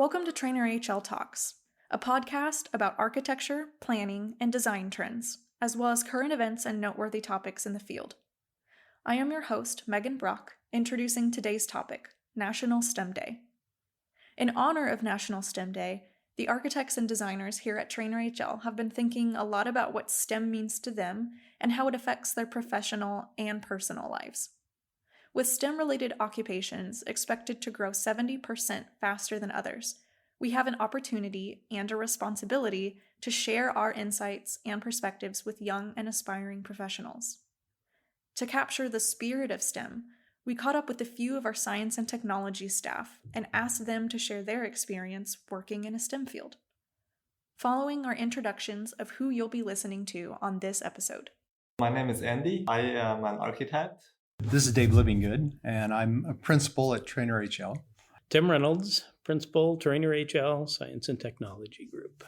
Welcome to TreanorHL Talks, a podcast about architecture, planning, and design trends, as well as current events and noteworthy topics in the field. I am your host, Megan Brock, introducing today's topic, National STEM Day. In honor of National STEM Day, the architects and designers here at TreanorHL have been thinking a lot about what STEM means to them and how it affects their professional and personal lives. With STEM-related occupations expected to grow 70% faster than others, we have an opportunity and a responsibility to share our insights and perspectives with young and aspiring professionals. To capture the spirit of STEM, we caught up with a few of our science and technology staff and asked them to share their experience working in a STEM field. Following are introductions of who you'll be listening to on this episode. My name is Andy. I am an architect. This is Dave Livinggood, and I'm a principal at TreanorHL. Tim Reynolds, Principal, TreanorHL Science and Technology Group.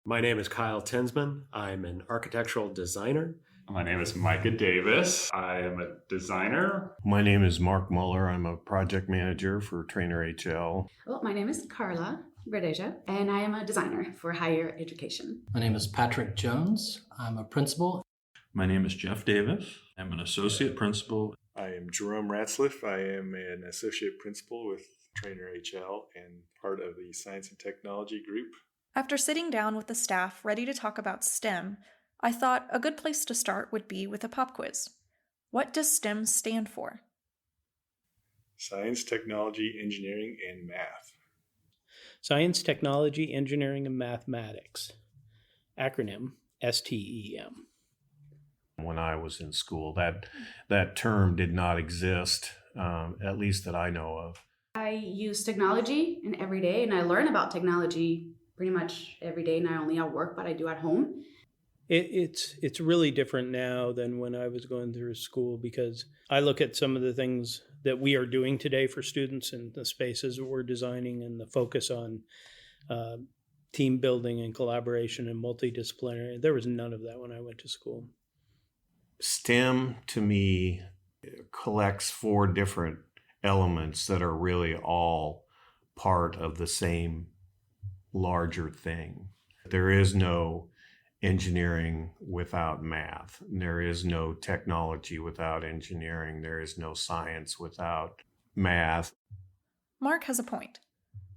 My name is Kyle Tinsman. I'm an architectural designer. My name is Micah Davis. I am a designer. My name is Mark Muller. I'm a project manager for TreanorHL. Well, my name is Carla Verdeja, and I am a designer for higher education. My name is Patrick Jones. I'm a principal. My name is Jeff Davis. I'm an associate principal. I am Jerome Ratzliff. I am an associate principal with TreanorHL and part of the Science and Technology Group. After sitting down with the staff ready to talk about STEM, I thought a good place to start would be with a pop quiz. What does STEM stand for? Science, Technology, Engineering, and Math. Science, Technology, Engineering, and Mathematics. Acronym STEM. When I was in school, that term did not exist, at least that I know of. I use technology in every day, and I learn about technology pretty much every day, not only at work, but I do at home. It's really different now than when I was going through school, because I look at some of the things that we are doing today for students and the spaces that we're designing and the focus on team building and collaboration and multidisciplinary. There was none of that when I went to school. STEM, to me, collects four different elements that are really all part of the same larger thing. There is no engineering without math. There is no technology without engineering. There is no science without math. Mark has a point.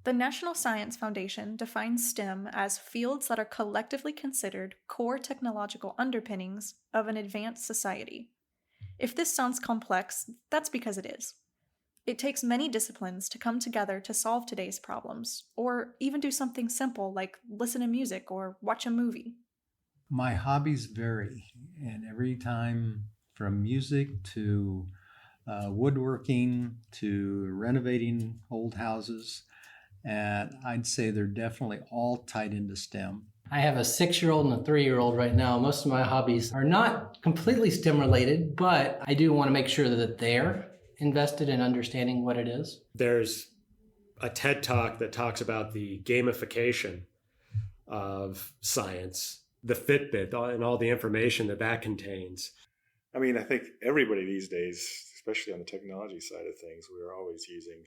The National Science Foundation defines STEM as fields that are collectively considered core technological underpinnings of an advanced society. If this sounds complex, that's because it is. It takes many disciplines to come together to solve today's problems, or even do something simple like listen to music or watch a movie. My hobbies vary, and every time from music to woodworking to renovating old houses, and I'd say they're definitely all tied into STEM. I have a 6-year-old and a 3-year-old right now. Most of my hobbies are not completely STEM related, but I do want to make sure that they're invested in understanding what it is. There's a TED Talk that talks about the gamification of science, the Fitbit, and all the information that contains. I mean, I think everybody these days, especially on the technology side of things, we're always using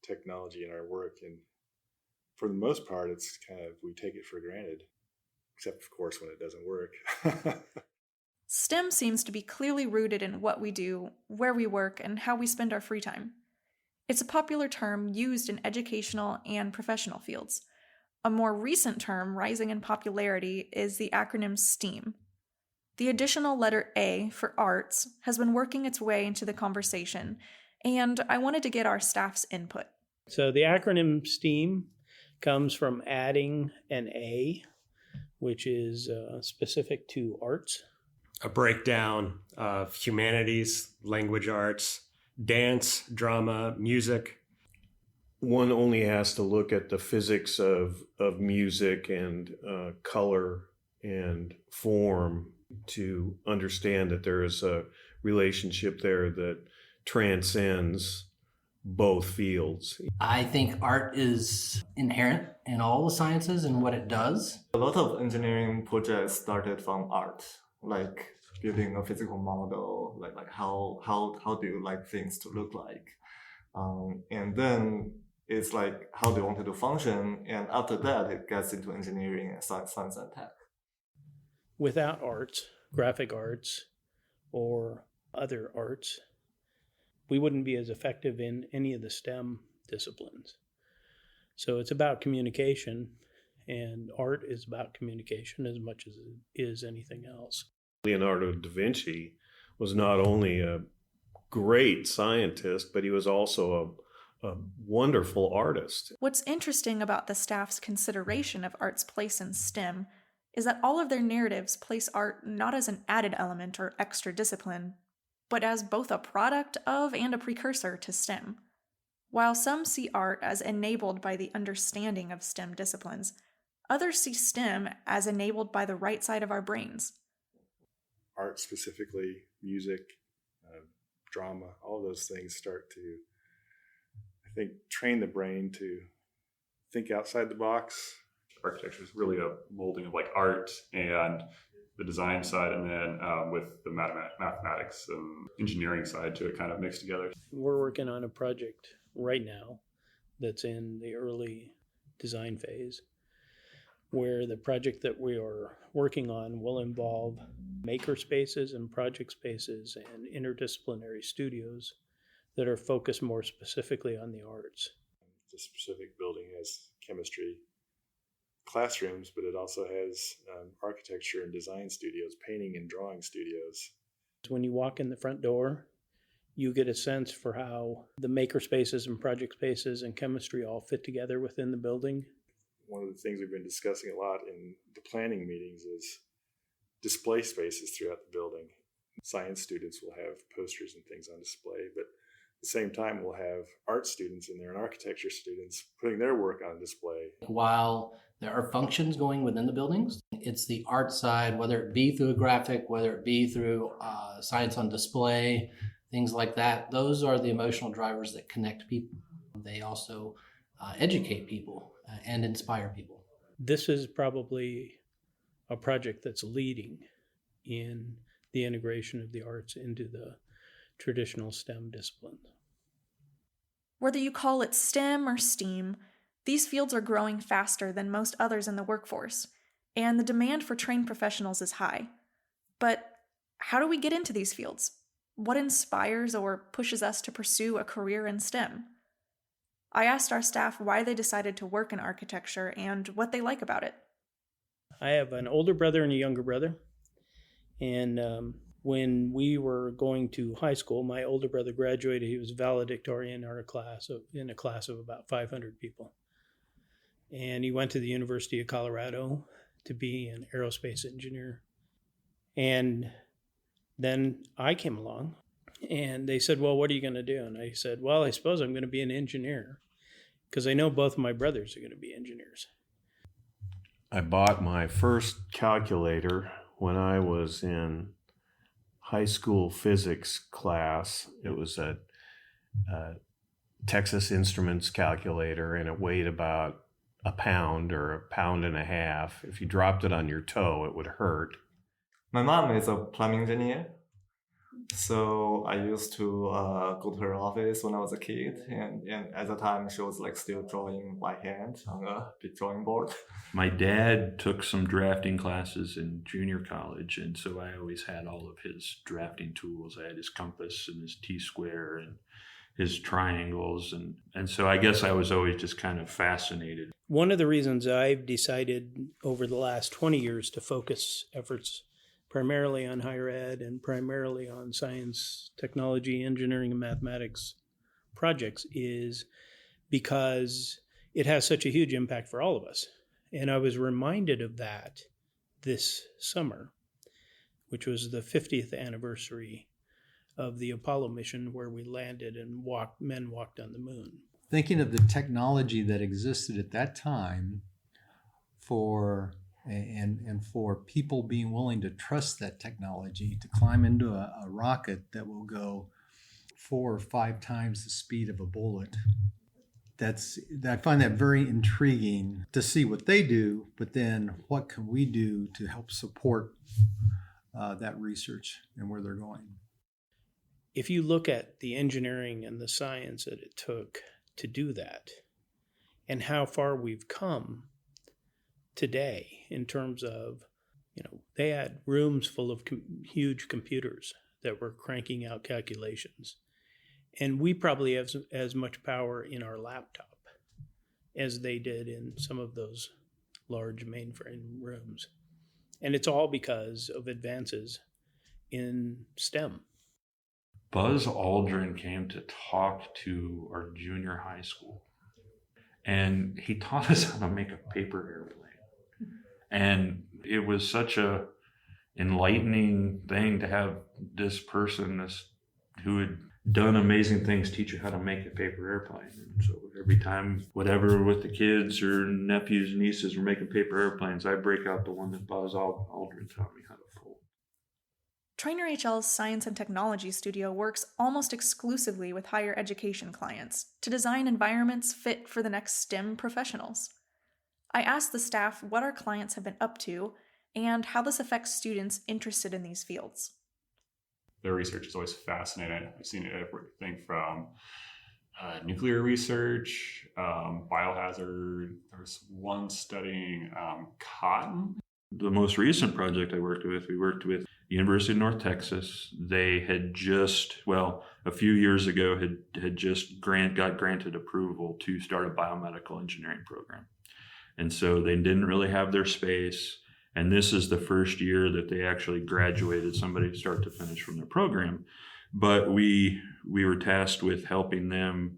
technology in our work. And for the most part, it's kind of, we take it for granted, except of course when it doesn't work. STEM seems to be clearly rooted in what we do, where we work, and how we spend our free time. It's a popular term used in educational and professional fields. A more recent term rising in popularity is the acronym STEAM. The additional letter A for arts has been working its way into the conversation, and I wanted to get our staff's input. So the acronym STEAM comes from adding an A, which is specific to arts. A breakdown of humanities, language arts, dance, drama, music. One only has to look at the physics of music and color and form to understand that there is a relationship there that transcends both fields. I think art is inherent in all the sciences and what it does. A lot of engineering projects started from art, like building a physical model, like how do you like things to look like, and then It's like how they want it to function, and after that, it gets into engineering and science and tech. Without arts, graphic arts, or other arts, we wouldn't be as effective in any of the STEM disciplines. So it's about communication, and art is about communication as much as it is anything else. Leonardo da Vinci was not only a great scientist, but he was also a wonderful artist. What's interesting about the staff's consideration of art's place in STEM is that all of their narratives place art not as an added element or extra discipline, but as both a product of and a precursor to STEM. While some see art as enabled by the understanding of STEM disciplines, others see STEM as enabled by the right side of our brains. Art specifically, music, drama, all those things start to, I think, train the brain to think outside the box. Architecture is really a molding of like art and the design side, and then with the mathematics and engineering side to it kind of mixed together. We're working on a project right now that's in the early design phase, where the project that we are working on will involve maker spaces and project spaces and interdisciplinary studios that are focused more specifically on the arts. The specific building has chemistry classrooms, but it also has architecture and design studios, painting and drawing studios. When you walk in the front door, you get a sense for how the maker spaces and project spaces and chemistry all fit together within the building. One of the things we've been discussing a lot in the planning meetings is display spaces throughout the building. Science students will have posters and things on display, but at the same time we'll have art students in there and architecture students putting their work on display. While there are functions going within the buildings, it's the art side, whether it be through a graphic, whether it be through science on display, things like that. Those are the emotional drivers that connect people. They also educate people and inspire people. This is probably a project that's leading in the integration of the arts into the traditional STEM disciplines. Whether you call it STEM or STEAM, these fields are growing faster than most others in the workforce, and the demand for trained professionals is high. But how do we get into these fields? What inspires or pushes us to pursue a career in STEM? I asked our staff why they decided to work in architecture and what they like about it. I have an older brother and a younger brother. And when we were going to high school, my older brother graduated. He was valedictorian in a class of about 500 people. And he went to the University of Colorado to be an aerospace engineer. And then I came along and they said, well, what are you going to do? And I said, well, I suppose I'm going to be an engineer because I know both of my brothers are going to be engineers. I bought my first calculator when I was in high school physics class. It was a Texas Instruments calculator, and it weighed about a pound or a pound and a half. If you dropped it on your toe, it would hurt. My mom is a plumbing engineer, so I used to go to her office when I was a kid, and at the time she was like still drawing by hand on a big drawing board. My dad took some drafting classes in junior college, and so I always had all of his drafting tools. I had his compass and his T-square and his triangles, and so I guess I was always just kind of fascinated. One of the reasons I've decided over the last 20 years to focus efforts primarily on higher ed and primarily on science, technology, engineering, and mathematics projects is because it has such a huge impact for all of us. And I was reminded of that this summer, which was the 50th anniversary of the Apollo mission where we landed and men walked on the moon. Thinking of the technology that existed at that time for people being willing to trust that technology to climb into a rocket that will go 4 or 5 times the speed of a bullet. I find that very intriguing to see what they do, but then what can we do to help support that research and where they're going. If you look at the engineering and the science that it took to do that, and how far we've come today in terms of, they had rooms full of huge computers that were cranking out calculations. And we probably have as much power in our laptop as they did in some of those large mainframe rooms. And it's all because of advances in STEM. Buzz Aldrin came to talk to our junior high school, and he taught us how to make a paper airplane. And it was such a enlightening thing to have this person who had done amazing things teach you how to make a paper airplane. And so every time, whatever with the kids or nephews and nieces were making paper airplanes, I break out the one that Buzz Aldrin taught me how to fold. TreanorHL's Science and Technology Studio works almost exclusively with higher education clients to design environments fit for the next STEM professionals. I asked the staff what our clients have been up to and how this affects students interested in these fields. Their research is always fascinating. I've seen everything from nuclear research, biohazard. There's one studying cotton. The most recent project we worked with University of North Texas. They had just, a few years ago, had just got granted approval to start a biomedical engineering program. And so they didn't really have their space. And this is the first year that they actually graduated somebody start to finish from their program. But we were tasked with helping them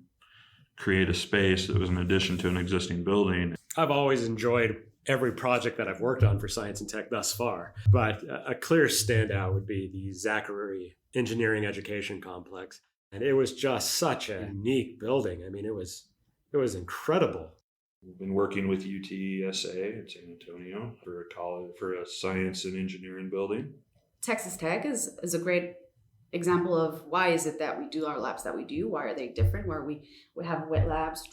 create a space that was an addition to an existing building. I've always enjoyed every project that I've worked on for science and tech thus far. But a clear standout would be the Zachary Engineering Education Complex. And it was just such a unique building. I mean, it was incredible. We've been working with UTSA in San Antonio for a science and engineering building. Texas Tech is a great example of why is it that we do our labs that we do? Why are they different? Where we have wet labs,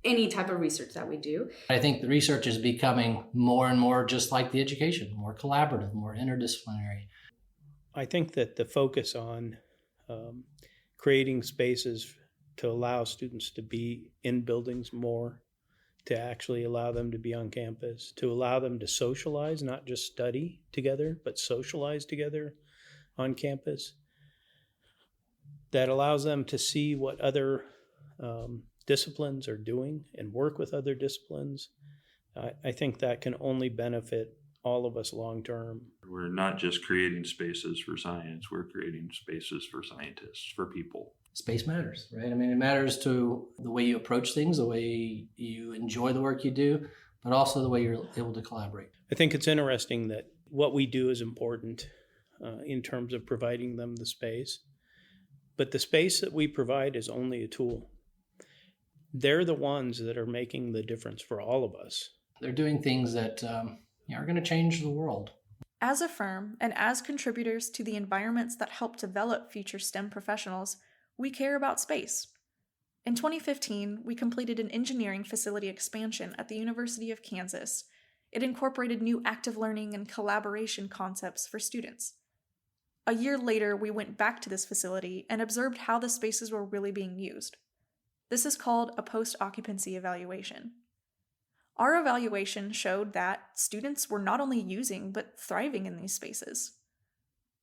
any type of research that we do. I think the research is becoming more and more just like the education, more collaborative, more interdisciplinary. I think that the focus on creating spaces to allow students to be in buildings more, to actually allow them to be on campus, to allow them to socialize, not just study together, but socialize together on campus, that allows them to see what other disciplines are doing and work with other disciplines. I think that can only benefit all of us long term. We're not just creating spaces for science, we're creating spaces for scientists, for people. Space matters, right? I mean, it matters to the way you approach things, the way you enjoy the work you do, but also the way you're able to collaborate. I think it's interesting that what we do is important in terms of providing them the space, but the space that we provide is only a tool. They're the ones that are making the difference for all of us. They're doing things that are going to change the world. As a firm and as contributors to the environments that help develop future STEM professionals, we care about space. In 2015, we completed an engineering facility expansion at the University of Kansas. It incorporated new active learning and collaboration concepts for students. A year later, we went back to this facility and observed how the spaces were really being used. This is called a post-occupancy evaluation. Our evaluation showed that students were not only using but thriving in these spaces.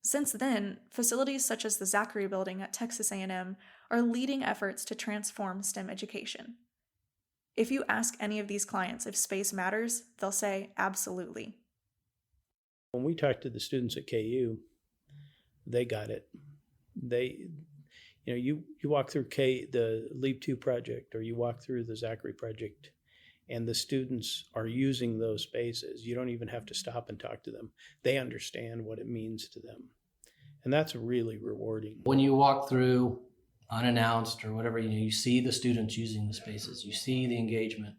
Since then, facilities such as the Zachary Building at Texas A&M are leading efforts to transform STEM education. If you ask any of these clients if space matters, they'll say absolutely. When we talked to the students at KU, they got it. You walk through the LEAP 2 project, or you walk through the Zachary project, and the students are using those spaces. You don't even have to stop and talk to them. They understand what it means to them. And that's really rewarding. When you walk through unannounced or whatever, you see the students using the spaces, you see the engagement.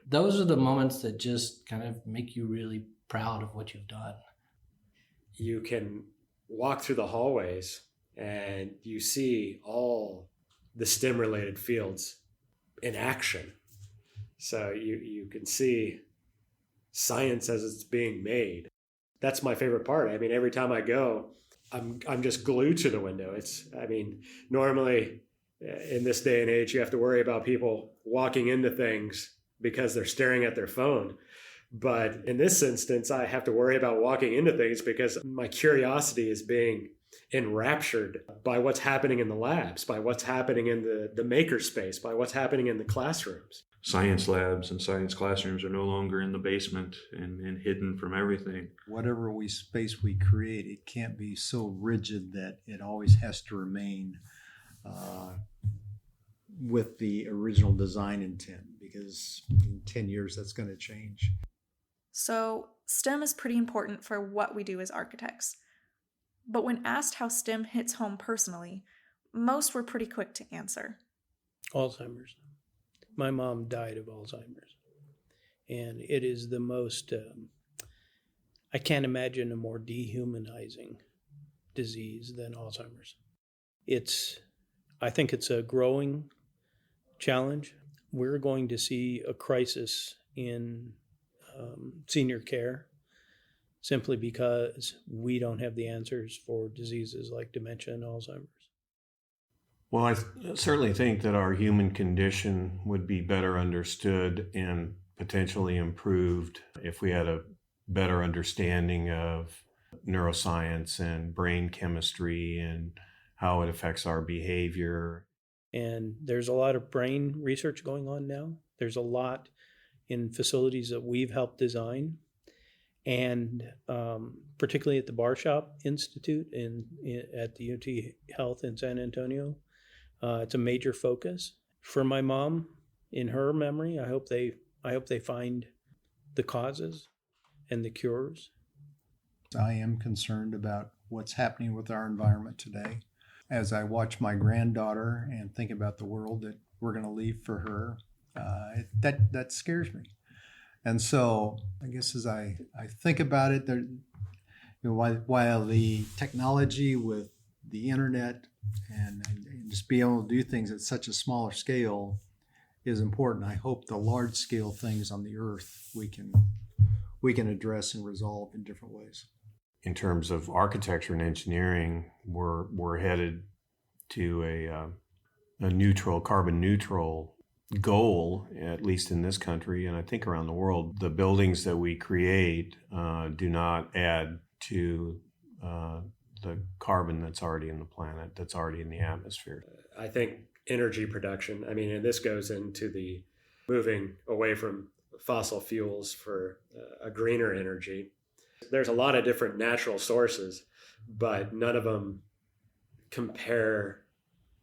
Those are the moments that just kind of make you really proud of what you've done. You can walk through the hallways and you see all the STEM related fields in action. So you can see science as it's being made. That's my favorite part. I mean, every time I go, I'm just glued to the window. Normally in this day and age, you have to worry about people walking into things because they're staring at their phone. But in this instance, I have to worry about walking into things because my curiosity is being enraptured by what's happening in the labs, by what's happening in the maker space, by what's happening in the classrooms. Science labs and science classrooms are no longer in the basement and hidden from everything. Whatever space we create, it can't be so rigid that it always has to remain with the original design intent, because in 10 years that's going to change. So, STEM is pretty important for what we do as architects. But when asked how STEM hits home personally, most were pretty quick to answer. Alzheimer's. My mom died of Alzheimer's. And it is the most, I can't imagine a more dehumanizing disease than Alzheimer's. I think it's a growing challenge. We're going to see a crisis in senior care simply because we don't have the answers for diseases like dementia and Alzheimer's. Well, I certainly think that our human condition would be better understood and potentially improved if we had a better understanding of neuroscience and brain chemistry and how it affects our behavior. And there's a lot of brain research going on now. There's a lot in facilities that we've helped design, and particularly at the Bar Shop Institute at the UT Health in San Antonio. It's a major focus for my mom. In her memory, I hope they find the causes and the cures. I am concerned about what's happening with our environment today. As I watch my granddaughter and think about the world that we're going to leave for her, that scares me. And so I guess as I think about it, while the technology with the internet and just be able to do things at such a smaller scale is important, I hope the large scale things on the earth we can address and resolve in different ways. In terms of architecture and engineering, we're headed to a carbon neutral goal, at least in this country, and I think around the world. The buildings that we create do not add to the carbon that's already in the planet, that's already in the atmosphere. I think energy production, and this goes into the moving away from fossil fuels for a greener energy. There's a lot of different natural sources, but none of them compare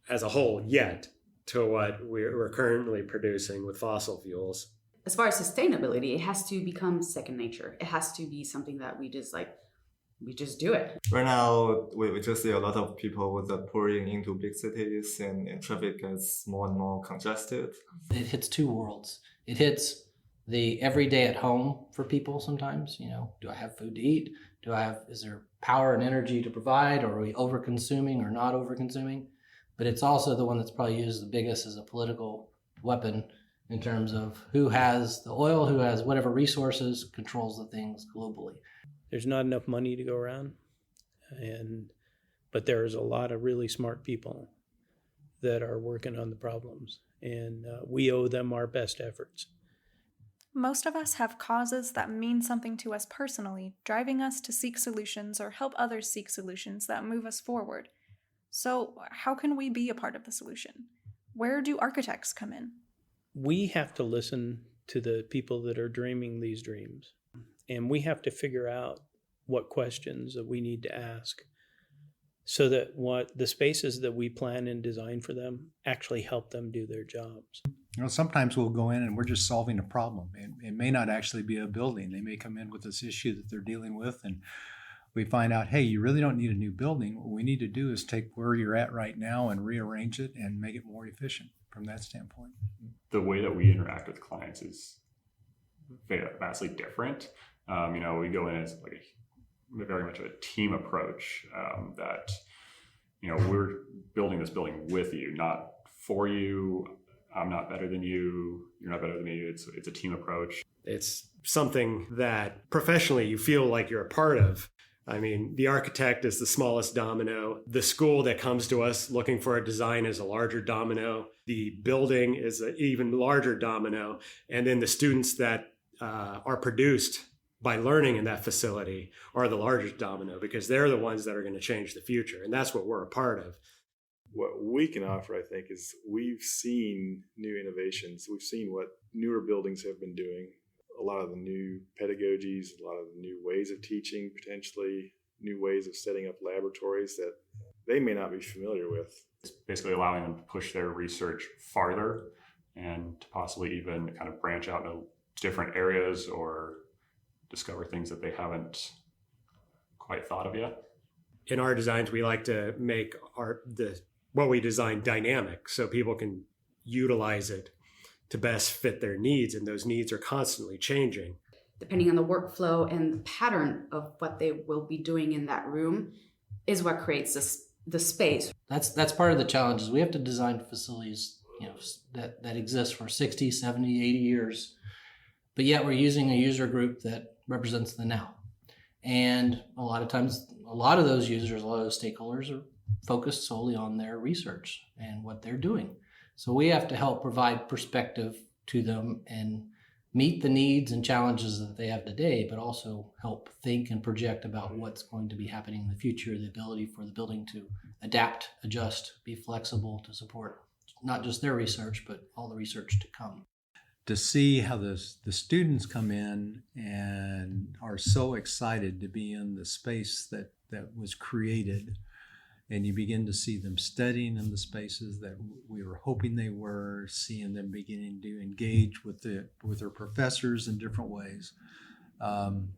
as a whole yet to what we're currently producing with fossil fuels. As far as sustainability, it has to become second nature. It has to be something that we just do it. Right now, we just see a lot of people that pouring into big cities, and traffic gets more and more congested. It hits two worlds. It hits the everyday at home for people sometimes. Do I have food to eat? Is there power and energy to provide? Or are we over-consuming or not over-consuming? But it's also the one that's probably used the biggest as a political weapon in terms of who has the oil, who has whatever resources, controls the things globally. There's not enough money to go around, but there's a lot of really smart people that are working on the problems, and we owe them our best efforts. Most of us have causes that mean something to us personally, driving us to seek solutions or help others seek solutions that move us forward. So how can we be a part of the solution? Where do architects come in? We have to listen to the people that are dreaming these dreams, and we have to figure out what questions that we need to ask so that what the spaces that we plan and design for them actually help them do their jobs. Sometimes we'll go in and we're just solving a problem. It may not actually be a building. They may come in with this issue that they're dealing with, and we find out, hey, you really don't need a new building. What we need to do is take where you're at right now and rearrange it and make it more efficient from that standpoint. The way that we interact with clients is vastly different. We go in as very much of a team approach that, we're building this building with you, not for you. I'm not better than you. You're not better than me. It's a team approach. It's something that professionally you feel like you're a part of. I mean, the architect is the smallest domino. The school that comes to us looking for a design is a larger domino. The building is an even larger domino. And then the students that are produced by learning in that facility are the largest domino, because they're the ones that are going to change the future. And that's what we're a part of. What we can offer, I think, is we've seen new innovations. We've seen what newer buildings have been doing. A lot of the new pedagogies, a lot of the new ways of teaching, potentially new ways of setting up laboratories that they may not be familiar with. It's basically allowing them to push their research farther and to possibly even kind of branch out into different areas or discover things that they haven't quite thought of yet. In our designs, we like to make what we design dynamic so people can utilize it to best fit their needs, and those needs are constantly changing. Depending on the workflow and the pattern of what they will be doing in that room is what creates the space. That's part of the challenge is we have to design facilities, that exist for 60, 70, 80 years, but yet we're using a user group that represents the now. And a lot of times, a lot of those users, a lot of those stakeholders are focused solely on their research and what they're doing. So we have to help provide perspective to them and meet the needs and challenges that they have today, but also help think and project about what's going to be happening in the future, the ability for the building to adapt, adjust, be flexible to support not just their research, but all the research to come. To see how the students come in and are so excited to be in the space that was created, and you begin to see them studying in the spaces that we were hoping they were, seeing them beginning to engage with their professors in different ways. And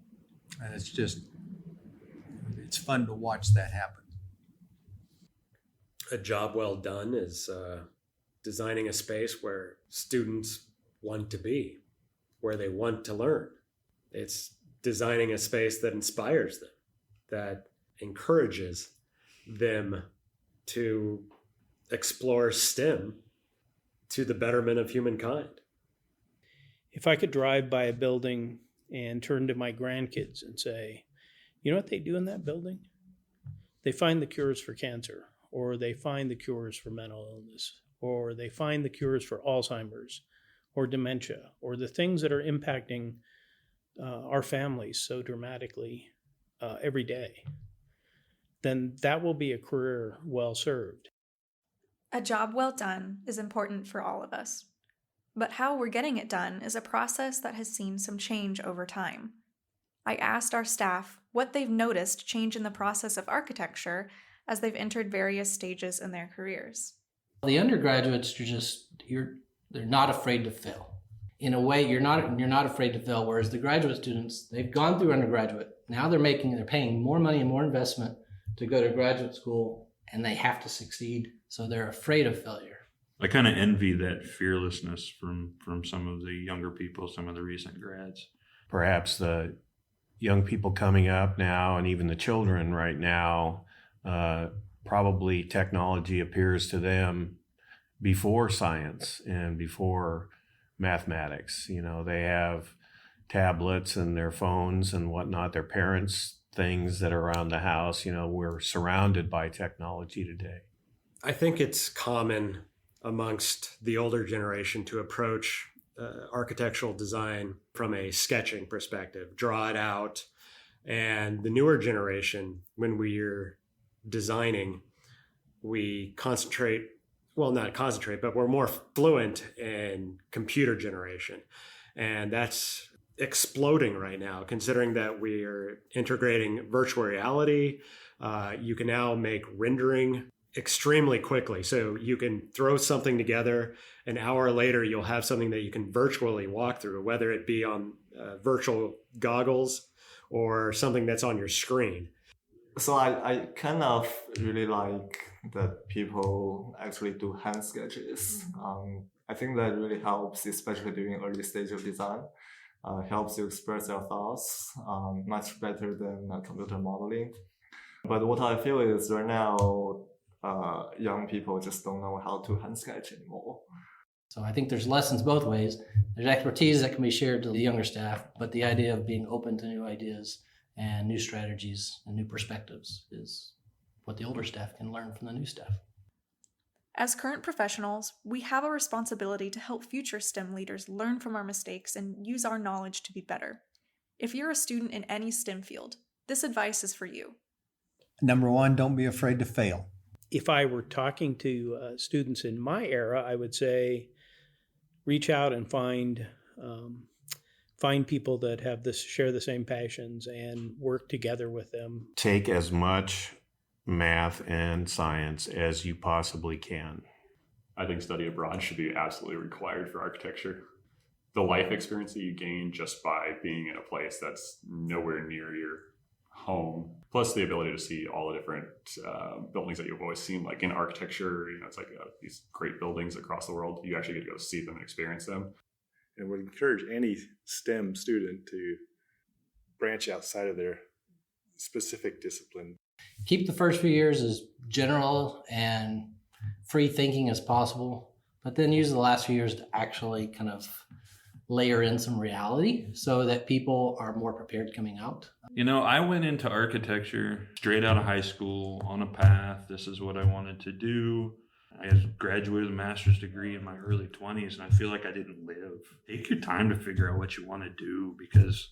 it's fun to watch that happen. A job well done is designing a space where students want to be, where they want to learn. It's designing a space that inspires them, that encourages them to explore STEM to the betterment of humankind. If I could drive by a building and turn to my grandkids and say, you know what they do in that building? They find the cures for cancer, or they find the cures for mental illness, or they find the cures for Alzheimer's or dementia, or the things that are impacting our families so dramatically every day, then that will be a career well served. A job well done is important for all of us. But how we're getting it done is a process that has seen some change over time. I asked our staff what they've noticed change in the process of architecture as they've entered various stages in their careers. The undergraduates are they're not afraid to fail. In a way, you're not afraid to fail, whereas the graduate students, they've gone through undergraduate. Now they're paying more money and more investment to go to graduate school, and they have to succeed, so they're afraid of failure. I kind of envy that fearlessness from some of the younger people, some of the recent grads. Perhaps the young people coming up now, and even the children right now, probably technology appears to them before science and before mathematics. They have tablets and their phones and whatnot, their parents' things that are around the house. We're surrounded by technology today. I think it's common amongst the older generation to approach architectural design from a sketching perspective, draw it out. And the newer generation, when we're designing, we not concentrate, but we're more fluent in computer generation. And that's exploding right now, considering that we are integrating virtual reality. You can now make rendering extremely quickly. So you can throw something together, an hour later, you'll have something that you can virtually walk through, whether it be on virtual goggles or something that's on your screen. So I kind of really like that people actually do hand sketches. I think that really helps, especially during early stage of design. Helps you express your thoughts much better than computer modeling. But what I feel is right now, young people just don't know how to hand sketch anymore. So I think there's lessons both ways. There's expertise that can be shared to the younger staff, but the idea of being open to new ideas and new strategies and new perspectives is what the older staff can learn from the new staff. As current professionals, we have a responsibility to help future STEM leaders learn from our mistakes and use our knowledge to be better. If you're a student in any STEM field, this advice is for you. Number one, don't be afraid to fail. If I were talking to students in my era, I would say reach out and find people that have share the same passions and work together with them. Take as much math and science as you possibly can. I think study abroad should be absolutely required for architecture. The life experience that you gain just by being in a place that's nowhere near your home, plus the ability to see all the different buildings that you've always seen, like in architecture, it's like these great buildings across the world. You actually get to go see them and experience them. And would encourage any STEM student to branch outside of their specific discipline. Keep the first few years as general and free thinking as possible, but then use the last few years to actually kind of layer in some reality so that people are more prepared coming out. I went into architecture straight out of high school on a path. This is what I wanted to do. I graduated with a master's degree in my early 20s, and I feel like I didn't live. Take your time to figure out what you want to do, because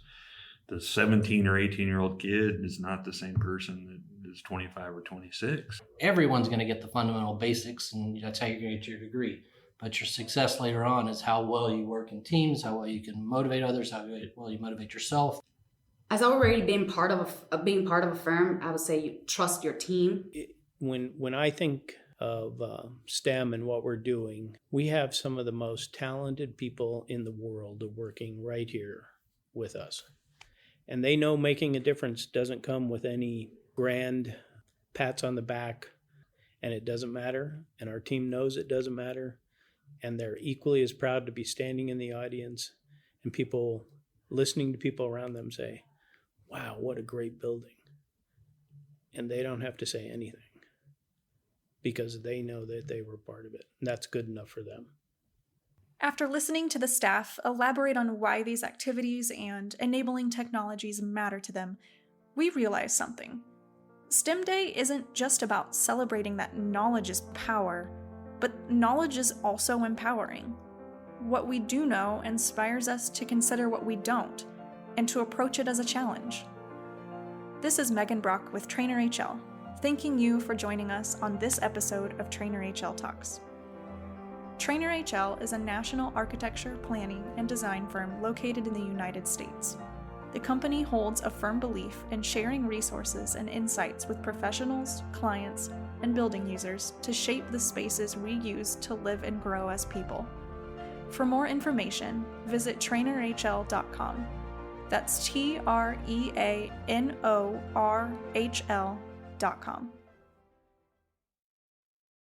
the 17 or 18-year-old kid is not the same person that is 25 or 26. Everyone's going to get the fundamental basics, and that's how you're going to get your degree. But your success later on is how well you work in teams, how well you can motivate others, how well you motivate yourself. As already being part of a firm, I would say you trust your team. When I think of STEM and what we're doing, we have some of the most talented people in the world working right here with us. And they know making a difference doesn't come with any grand pats on the back, and it doesn't matter. And our team knows it doesn't matter. And they're equally as proud to be standing in the audience and people listening to people around them say, wow, what a great building. And they don't have to say anything because they know that they were part of it. And that's good enough for them. After listening to the staff elaborate on why these activities and enabling technologies matter to them, we realize something. STEM Day isn't just about celebrating that knowledge is power, but knowledge is also empowering. What we do know inspires us to consider what we don't and to approach it as a challenge. This is Megan Brock with TreanorHL, thanking you for joining us on this episode of TreanorHL Talks. TreanorHL is a national architecture, planning, and design firm located in the United States. The company holds a firm belief in sharing resources and insights with professionals, clients, and building users to shape the spaces we use to live and grow as people. For more information, visit TreanorHL.com. That's TreanorHL.com.